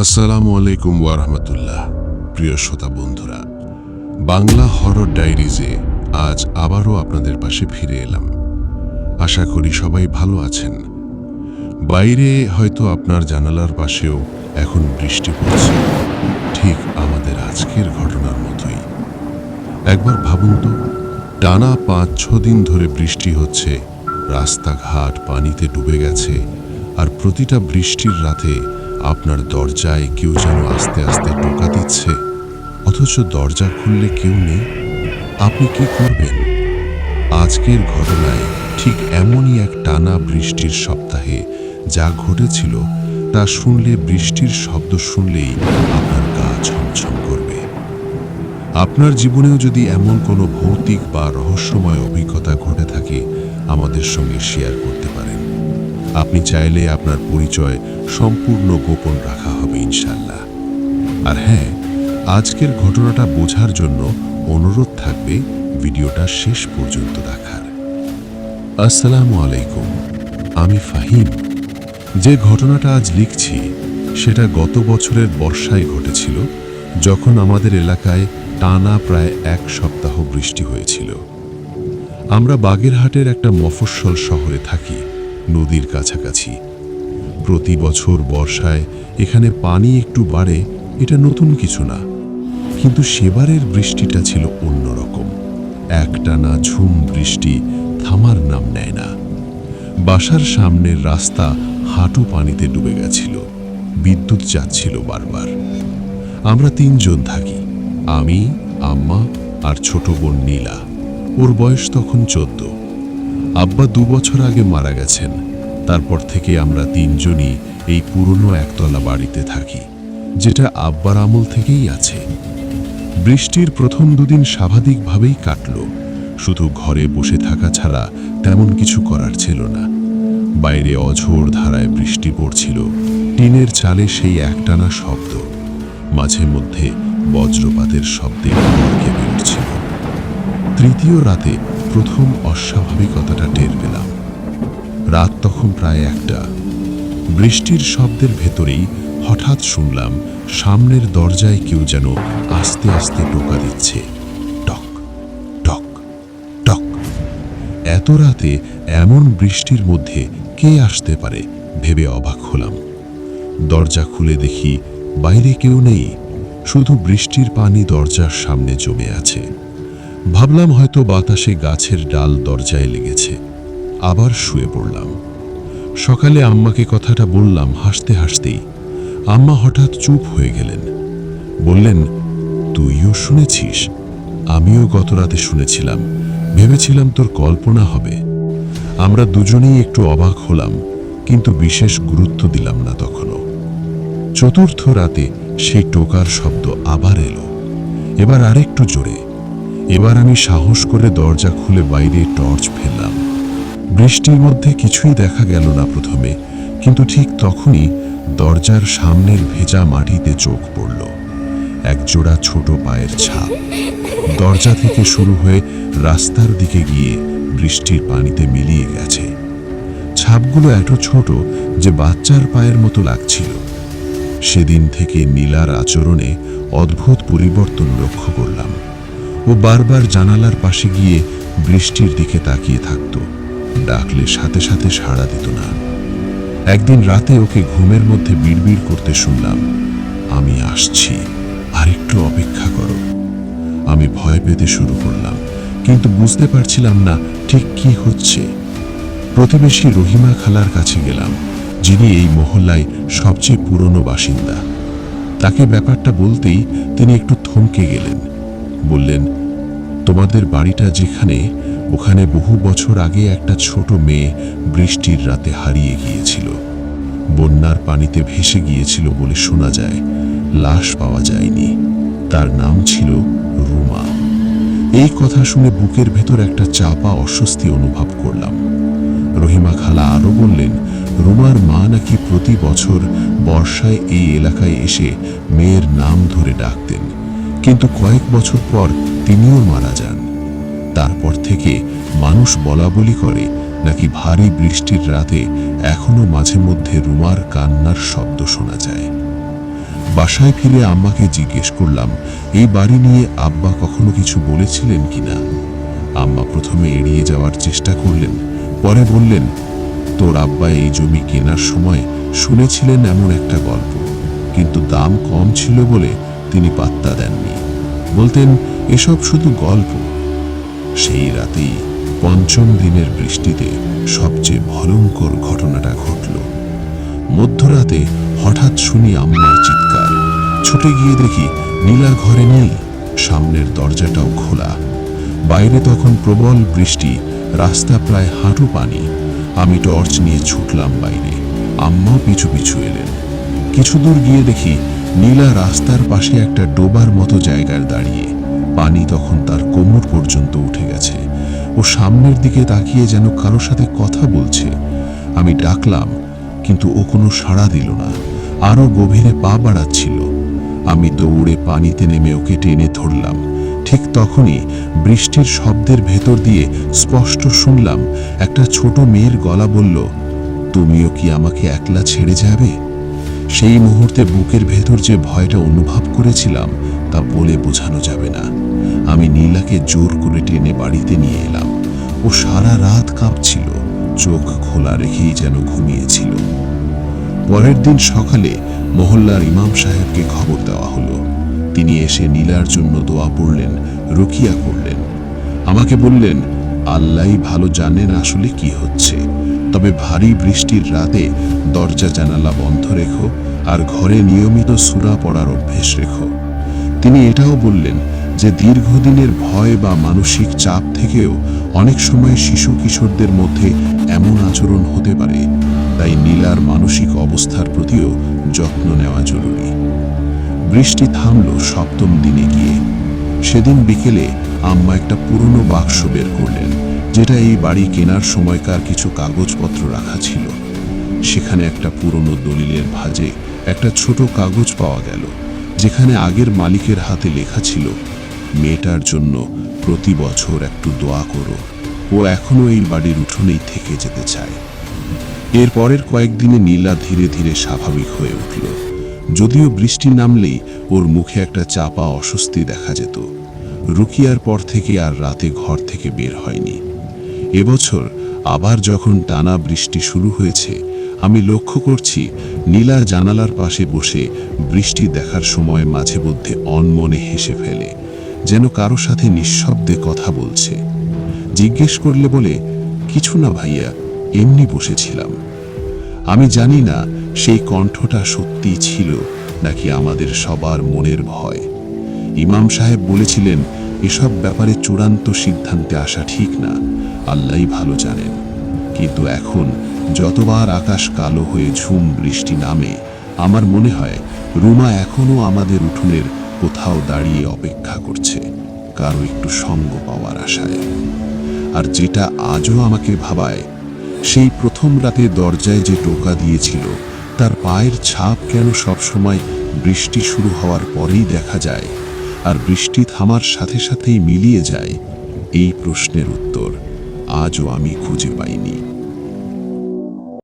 আসসালামু আলাইকুম ওয়া রাহমাতুল্লাহ। প্রিয় শ্রোতা বন্ধুরা, বাংলা হরর ডায়েরিজে আজ আবারও আপনাদের পাশে ফিরে এলাম। আশা করি সবাই ভালো আছেন। বাইরে হয়তো আপনার জানালার পাশেও এখন বৃষ্টি পড়ছে, ঠিক আমাদের আজকের ঘটনার মতোই। একবার ভাবুন তো, টানা ৫-৬ দিন ধরে বৃষ্টি হচ্ছে, রাস্তাঘাট পানিতে ডুবে গেছে, আর প্রতিটা বৃষ্টির রাতে আপনার দরজায় কেউ যেন আস্তে আস্তে টোকা দিচ্ছে, অথচ দরজা খুললে কেউ নেই। আপনি কি করবেন? আজকের ঘটনায় ঠিক এমনই এক টানা বৃষ্টির সপ্তাহে যা ঘটেছিল তা শুনলে, বৃষ্টির শব্দ শুনলেই আপনার গা ছমছম করবে। আপনার জীবনেও যদি এমন কোনো ভৌতিক বা রহস্যময় অভিজ্ঞতা ঘটে থাকে, আমাদের সঙ্গে শেয়ার করতে পারেন। আপনি চাইলে আপনার পরিচয় সম্পূর্ণ গোপন রাখা হবে ইনশাল্লাহ। আর হ্যাঁ, আজকের ঘটনাটা বোঝার জন্য অনুরোধ থাকবে ভিডিওটা শেষ পর্যন্ত দেখার। আসসালামু আলাইকুম, আমি ফাহিম। যে ঘটনাটা আজ লিখছি সেটা গত বছরের বর্ষায় ঘটেছিল, যখন আমাদের এলাকায় টানা প্রায় ১ সপ্তাহ বৃষ্টি হয়েছিল। আমরা বাগেরহাটের একটা মফস্বল শহরে থাকি, নদীর কাছাকাছি। প্রতি বছর বর্ষায় এখানে পানি একটু বাড়ে, এটা নতুন কিছু না। কিন্তু সেবারের বৃষ্টিটা ছিল অন্যরকম। একটানা ঝুম বৃষ্টি থামার নাম নেয় না। বাসার সামনের রাস্তা হাঁটু পানিতে ডুবে গেছিল, বিদ্যুৎ যাচ্ছিল বারবার। আমরা ৩ জন থাকি, আমি, আম্মা আর ছোট বোন নীলা। ওর বয়স তখন ১৪। আব্বা ২ বছর আগে মারা গেছেন। তারপর থেকে আমরা ৩ জনই এই পুরনো একতলা বাড়িতে থাকি, যেটা আব্বার আমল থেকেই আছে। বৃষ্টির প্রথম ২ দিন স্বাভাবিকভাবেই কাটল। শুধু ঘরে বসে থাকা ছাড়া তেমন কিছু করার ছিল না। বাইরে অঝোর ধারায় বৃষ্টি পড়ছিল, টিনের চালে সেই একটানা শব্দ, মাঝে মধ্যে বজ্রপাতের শব্দে ভরকে উঠছিল। তৃতীয় রাতে প্রথম অস্বাভাবিকতাটা টের পেলাম। রাত তখন প্রায় ১টা। বৃষ্টির শব্দের ভেতরেই হঠাৎ শুনলাম সামনের দরজায় কেউ যেন আস্তে আস্তে টোকা দিচ্ছে, টক টক টক। এত রাতে এমন বৃষ্টির মধ্যে কে আসতে পারে ভেবে অবাক হলাম। দরজা খুলে দেখি বাইরে কেউ নেই, শুধু বৃষ্টির পানি দরজার সামনে জমে আছে। ভাবলাম হয়তো বাতাসে গাছের ডাল দরজায় লেগেছে। আবার শুয়ে পড়লাম। সকালে আম্মাকে কথাটা বললাম হাসতে হাসতেই। আম্মা হঠাৎ চুপ হয়ে গেলেন। বললেন, তুইও শুনেছিস? আমিও গত রাতে শুনেছিলাম, ভেবেছিলাম তোর কল্পনা হবে। আমরা দুজনেই একটু অবাক হলাম, কিন্তু বিশেষ গুরুত্ব দিলাম না তখনও। চতুর্থ রাতে সেই টোকার শব্দ আবার এলো, এবার আরেকটু জোরে। এবার আমি সাহস করে দরজা খুলে বাইরে টর্চ ফেললাম। বৃষ্টির মধ্যে কিছুই দেখা গেল না প্রথমে, কিন্তু ঠিক তখনই দরজার সামনের ভেজা মাটিতে চোখ পড়ল। একজোড়া ছোট পায়ের ছাপ। দরজা থেকে শুরু হয়ে রাস্তার দিকে গিয়ে বৃষ্টির পানিতে মিলিয়ে গেছে। ছাপগুলো এত ছোট যে বাচ্চার পায়ের মতো লাগছিল। সেদিন থেকে নীলার আচরণে অদ্ভুত পরিবর্তন লক্ষ্য করলাম। ও বারবার জানালার পাশে গিয়ে বৃষ্টির দিকে তাকিয়ে থাকত, ডাকলে সাথে সাথে সাড়া দিত না। একদিন রাতে ওকে ঘুমের মধ্যে বিড়বিড় করতে শুনলাম, আমি আসছি, আর একটু অপেক্ষা করো। আমি ভয় পেতে শুরু করলাম, কিন্তু বুঝতে পারছিলাম না ঠিক কি হচ্ছে। প্রতিবেশী রহিমা খালার কাছে গেলাম, যিনি এই মহল্লায় সবচেয়ে পুরনো বাসিন্দা। তাকে ব্যাপারটা বলতেই তিনি একটু থমকে গেলেন। বললেন, তোমাদের বাড়িটা যেখানে, ওখানে বহু বছর আগে একটা ছোট মেয়ে বৃষ্টির রাতে হারিয়ে গিয়েছিল। বন্যার পানিতে ভেসে গিয়েছিল বলে শোনা যায়, লাশ পাওয়া যায়নি। তার নাম ছিল রুমা। এই কথা শুনে বুকের ভেতর একটা চাপা অস্বস্তি অনুভব করলাম। রহিমা খালা আরো বললেন, রুমার মা নাকি প্রতি বছর বর্ষায় এই এলাকায় এসে মেয়ের নাম ধরে ডাকতেন, কিন্তু কয়েক বছর পর তিনিও মারা যান। তারপর থেকে মানুষ বলাবলি করে নাকি ভারী বৃষ্টির রাতে এখনো মাঝে মধ্যে রুমার কান্নার শব্দ শোনা যায়। বাসায় ফিরে আম্মাকে জিজ্ঞেস করলাম এই বাড়ি নিয়ে আব্বা কখনো কিছু বলেছিলেন কিনা। আম্মা প্রথমে এড়িয়ে যাওয়ার চেষ্টা করলেন, পরে বললেন, তোর আব্বা এই জমি কেনার সময় শুনেছিলেন এমন একটা গল্প, কিন্তু দাম কম ছিল বলে তিনি পাত্তা দেননি। বলতেন এসব শুধু গল্প। সেই রাতেই পঞ্চম দিনের বৃষ্টিতে সবচেয়ে ভয়ঙ্কর ঘটনাটা ঘটল। মধ্যরাতে হঠাৎ শুনি আম্মার চিৎকার। ছুটে গিয়ে দেখি নীলা ঘরে নেই, সামনের দরজাটাও খোলা। বাইরে তখন প্রবল বৃষ্টি, রাস্তা প্রায় হাঁটু পানি। আমি টর্চ নিয়ে ছুটলাম বাইরে, আম্মাও পিছু পিছু এলেন। কিছু দূর গিয়ে দেখি নীলা রাস্তার পাশে একটা ডোবার মতো জায়গায় দাঁড়িয়ে। পানি তখন তার কোমর পর্যন্ত উঠে গেছে। ও সামনের দিকে তাকিয়ে যেন কারো সাথে কথা বলছে। আমি ডাকলাম, কিন্তু ও কোনো সাড়া দিল না, আরো গভীরে পা বাড়াচ্ছিল। আমি দৌড়ে পানিতে নেমে ওকে টেনে ধরলাম। ঠিক তখনই বৃষ্টির শব্দের ভেতর দিয়ে স্পষ্ট শুনলাম একটা ছোট মেয়ের গলা বলল, তুমিও কি আমাকে একলা ছেড়ে যাবে? সেই মুহূর্তে বুকের ভেতর যে ভয়টা অনুভব করেছিলাম তা বলে বোঝানো যাবে না। আমি নীলাকে জোর করে টেনে বাড়িতে নিয়ে এলাম। ও সারা রাত কাঁপছিল, চোখ খোলা রেখেই যেন ঘুমিয়েছিল। পরের দিন সকালে মহল্লার ইমাম সাহেবকে খবর দেওয়া হলো। তিনি এসে নীলার জন্য দোয়া পড়লেন, রুকিয়া করলেন। আমাকে বললেন, আল্লাহই ভালো জানেন আসলে কি হচ্ছে, তবে ভারী বৃষ্টির রাতে দরজা জানালা বন্ধ রেখো আর ঘরে নিয়মিত সূরা পড়ার অভ্যেস রেখো। তিনি এটাও বললেন যে দীর্ঘদিনের ভয় বা মানসিক চাপ থেকেও অনেক সময় শিশু কিশোরদের মধ্যে এমন আচরণ হতে পারে, তাই নীলার মানসিক অবস্থার প্রতিও যত্ন নেওয়া জরুরি। বৃষ্টি থামল সপ্তম দিনে গিয়ে। সেদিন বিকেলে আম্মা একটা পুরনো বাক্স বের করলেন, যেটা এই বাড়ি কেনার সময়কার কিছু কাগজপত্র রাখা ছিল। সেখানে একটা পুরনো দলিলের ভাঁজে একটা ছোট কাগজ পাওয়া গেল, যেখানে আগের মালিকের হাতে লেখা ছিল, মেয়েটার জন্য প্রতি বছর একটু দোয়া করো, ও এখনো এই বাড়ির উঠোনেই থেকে যেতে চায়। এর পরের কয়েকদিনে নীলা ধীরে ধীরে স্বাভাবিক হয়ে উঠল, যদিও বৃষ্টি নামলেই ওর মুখে একটা চাপা অস্বস্তি দেখা যেত। রুকিয়ার পর থেকে আর রাতে ঘর থেকে বের হয়নি। এবছর আবার যখন টানা বৃষ্টি শুরু হয়েছে, আমি লক্ষ্য করছি নীলা জানালার পাশে বসে বৃষ্টি দেখার সময় মাঝে মধ্যে অনমনে হেসে ফেলে, যেন কারো সাথে নিঃশব্দে কথা বলছে। জিজ্ঞেস করলে বলে, কিছু না ভাইয়া, এমনি বসেছিলাম। আমি জানি না সেই কণ্ঠটা সত্যি ছিল নাকি আমাদের সবার মনের ভয়। ইমাম সাহেব বলেছিলেন, এসব ব্যাপারে চূড়ান্ত সিদ্ধান্তে আসা ঠিক না, আল্লাহই ভালো জানেন। কিন্তু এখন যতবার আকাশ কালো হয়ে ঝুম বৃষ্টি নামে, আমার মনে হয় রুমা এখনো আমাদের উঠোনের কোথাও দাঁড়িয়ে অপেক্ষা করছে, কারো একটু সঙ্গ পাওয়ার আশায়। আর যেটা আজও আমাকে ভাবায়, সেই প্রথম রাতে দরজায় যে টোকা দিয়েছিল, তার পায়ের ছাপ কেন সবসময় বৃষ্টি শুরু হওয়ার পরেই দেখা যায়, আর বৃষ্টি থামার সাথে সাথেই মিলিয়ে যায়? এই প্রশ্নের উত্তর আজও আমি খুঁজে পাইনি।